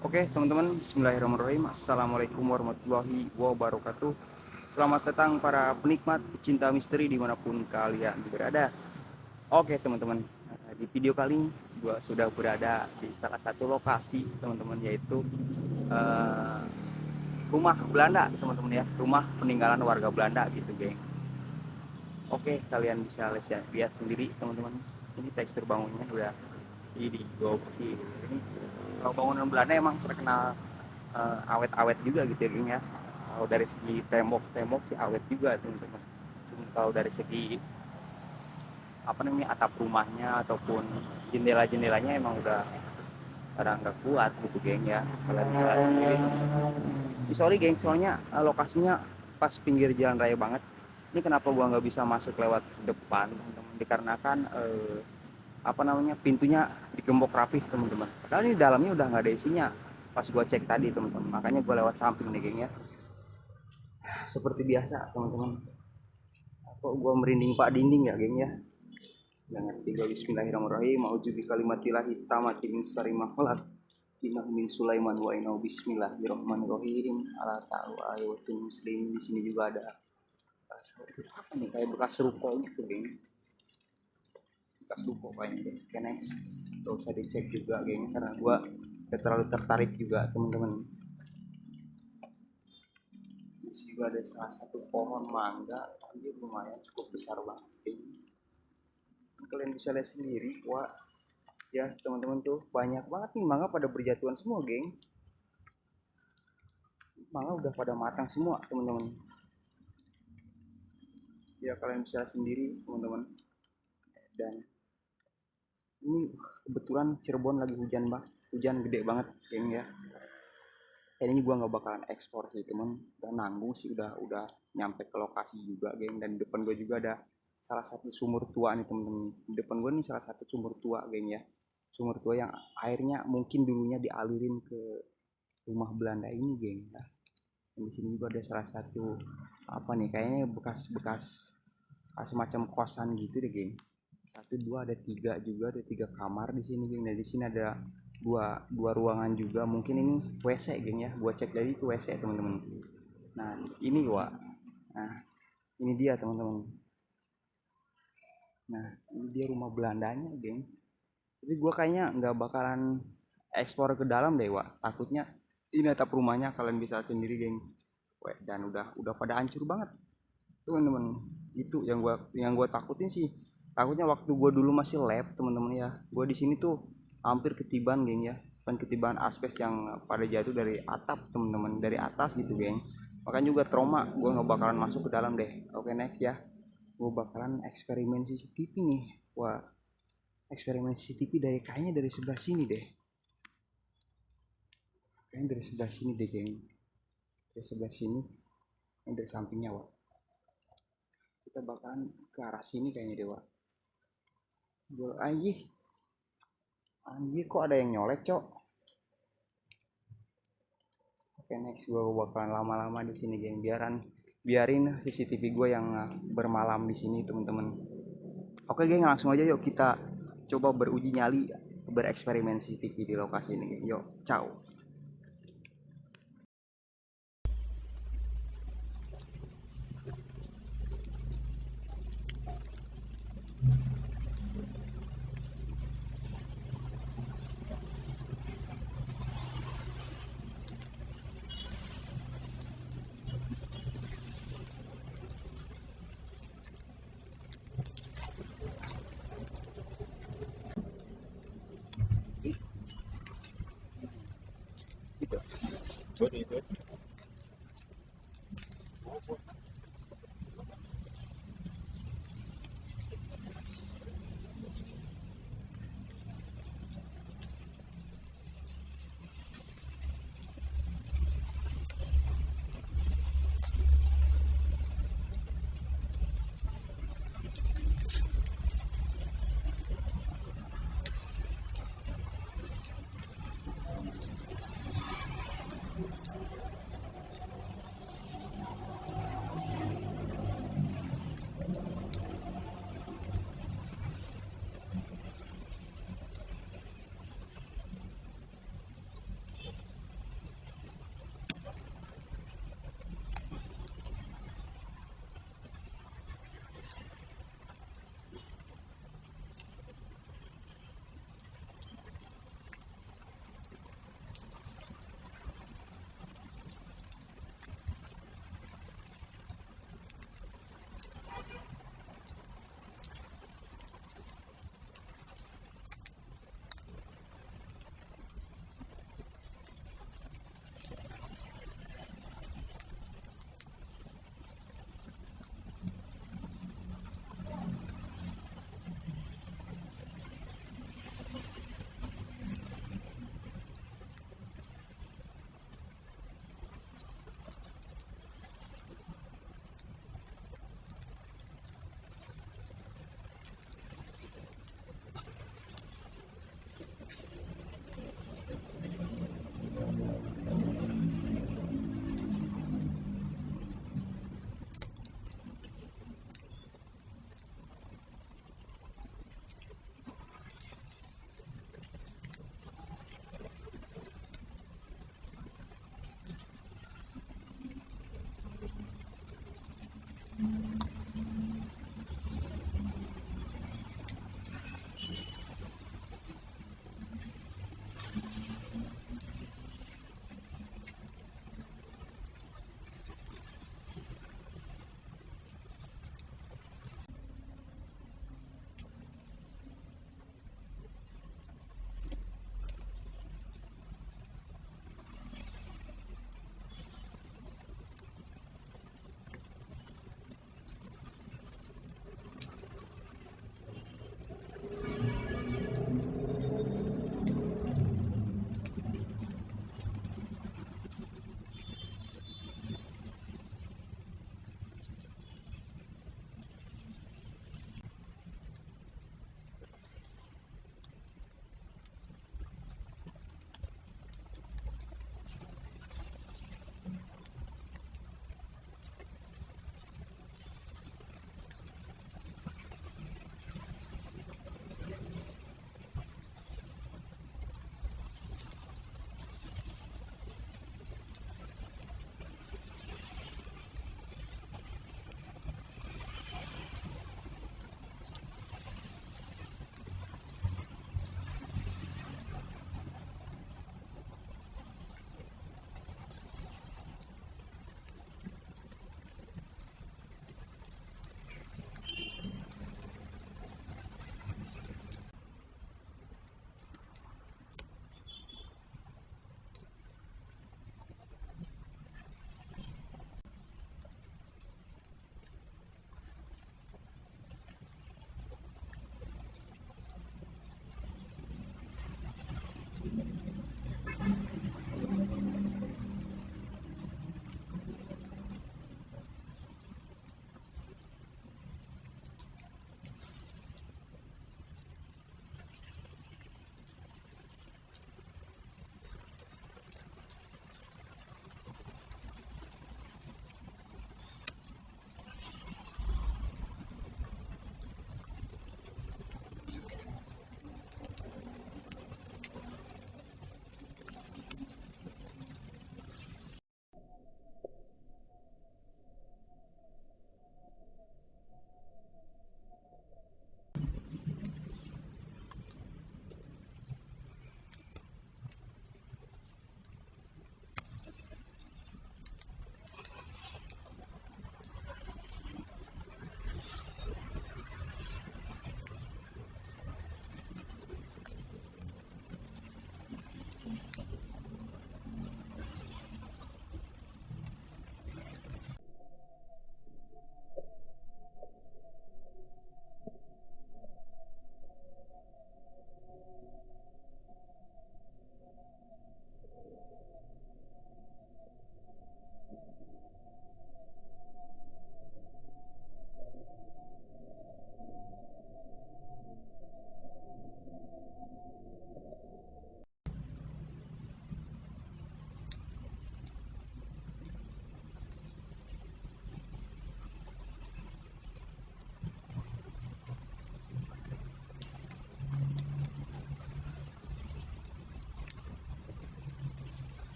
Oke teman-teman, bismillahirrahmanirrahim. Assalamualaikum warahmatullahi wabarakatuh. Selamat datang para penikmat pecinta misteri dimanapun kalian berada. Oke teman-teman, di video kali ini gue sudah berada di salah satu lokasi teman-teman, yaitu eh, rumah Belanda teman-teman ya. Rumah peninggalan warga Belanda gitu geng. Oke, kalian bisa lihat sendiri teman-teman. Ini tekstur bangunnya udah ini gokil. Ini kalau bangunan Belanda emang terkenal awet-awet juga gitu ya geng ya. Kalau dari segi tembok-tembok sih awet juga teman-teman. Cuma kalau dari segi apa namanya atap rumahnya ataupun jendela-jendelanya emang udah kadang nggak kuat gitu geng ya. Kalian bisa sendiri. Sorry geng, soalnya lokasinya pas pinggir jalan raya banget. Ini kenapa gua nggak bisa masuk lewat depan teman-teman, dikarenakan apa namanya pintunya digembok rapih teman-teman. Padahal ini dalamnya udah nggak ada isinya pas gua cek tadi teman-teman. Makanya gua lewat samping nih geng ya. Seperti biasa teman-teman, kok gua merinding pak dinding ya geng ya. Dengan tiga bismillahirrahmanirrahim, auzubi kalimatillahi tammati min syarri ma khalaq. Innahu min Sulaiman wa innahu bismillahirrahmanirrahim. Ala ta'ala ayatul muslim. Di sini juga ada apa nih, kayak bekas ruko gitu geng. Bekas ruko kayaknya deh. Oke next, gak usah dicek juga geng, karena gua gak terlalu tertarik juga teman-teman. Di sini juga ada salah satu pohon mangga, ini lumayan cukup besar banget geng. Kalian bisa lihat sendiri, wah ya teman-teman, tuh banyak banget nih mangga pada berjatuhan semua geng. Mangga udah pada matang semua teman-teman, ya kalian bisa lihat sendiri teman-teman. Dan ini kebetulan Cirebon lagi hujan hujan gede banget geng ya. Kayaknya gua nggak bakalan ekspor sih teman, udah nanggung sih, udah nyampe ke lokasi juga geng. Dan di depan gue juga ada salah satu sumur tua nih teman-teman. Di depan gue nih salah satu sumur tua geng ya, sumur tua yang airnya mungkin dulunya dialirin ke rumah Belanda ini geng. Nah, di sini juga ada salah satu apa nih, kayaknya bekas-bekas semacam kosan gitu deh geng. Satu dua ada tiga juga, ada tiga kamar di sini geng. Dan di sini ada dua ruangan juga, mungkin ini WC geng ya. Gua cek tadi itu WC teman-teman. Nah ini nah ini dia teman-teman. Nah ini dia rumah Belandanya geng. Tapi gua kayaknya nggak bakalan ekspor ke dalam deh Wak, takutnya ini atap rumahnya kalian bisa sendiri geng. Dan udah pada hancur banget teman-teman. Itu yang gua takutin sih. Takutnya waktu gua dulu masih lab teman-teman ya, gua di sini tuh hampir ketiban geng ya. Kan ketiban aspes yang pada jatuh dari atap teman-teman, dari atas gitu geng. Makanya juga trauma, gua nggak bakalan masuk ke dalam deh. Oke next ya, gua bakalan eksperimen CCTV nih. Wah, eksperimen CCTV kayaknya dari sebelah sini deh. Kayaknya dari sebelah sini deh geng. Dari sebelah sini, dari sampingnya wah. Kita bakalan ke arah sini kayaknya dewa. Gue anjir kok ada yang nyolek cok. Oke next, gue bakalan lama-lama di sini geng. Biarin CCTV gue yang bermalam di sini teman-teman. Oke geng, langsung aja yuk kita coba beruji nyali, bereksperimen CCTV di lokasi ini geng. Yuk, ciao. Gitu.